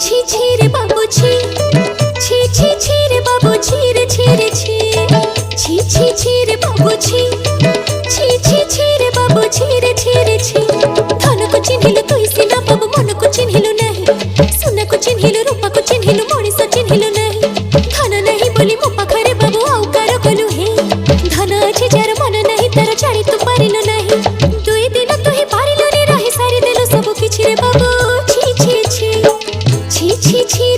ছি ছি রে বাবু ছি, ছি ছি ছি রে বাবু ছি রে ছি রে ছি, ছি ছি ছি রে বাবু ছি, ছি ছি ছি রে বাবু ছি রে ছি রে ছি। ধনକୁ ଚିହ୍ନିଲୁ ତୁଇ ସିନା ବାବୁ ମନକୁ ଚିହ୍ନିଲୁ ନାହିଁ, ସୁନାକୁ ଚିହ୍ନିଲୁ ରୂପାକୁ ଚିହ୍ନିଲୁ ମଣିଷ ଚିହ୍ନିଲୁ ନାହିଁ। ଧନ ନାହିଁ ବୋଲି ମୋ ପାଖରେ ବାବୁ ଆଉ କାର କଲୁ ହେ, ଧନ ଅଛି ଯାର ମନ ନାହିଁ ତାର ଜାଣି ତୁ ପାରିଲୁ ନାହିଁ। ଦୁଇ ଦିନ ତୁ ହିଁ ପାରିଲୁନି ରହି ସାରିଦେଲୁ ସବୁ କିଛି ରେ ବାବୁ ଛି ଛି ଛି, ছি ছি ছি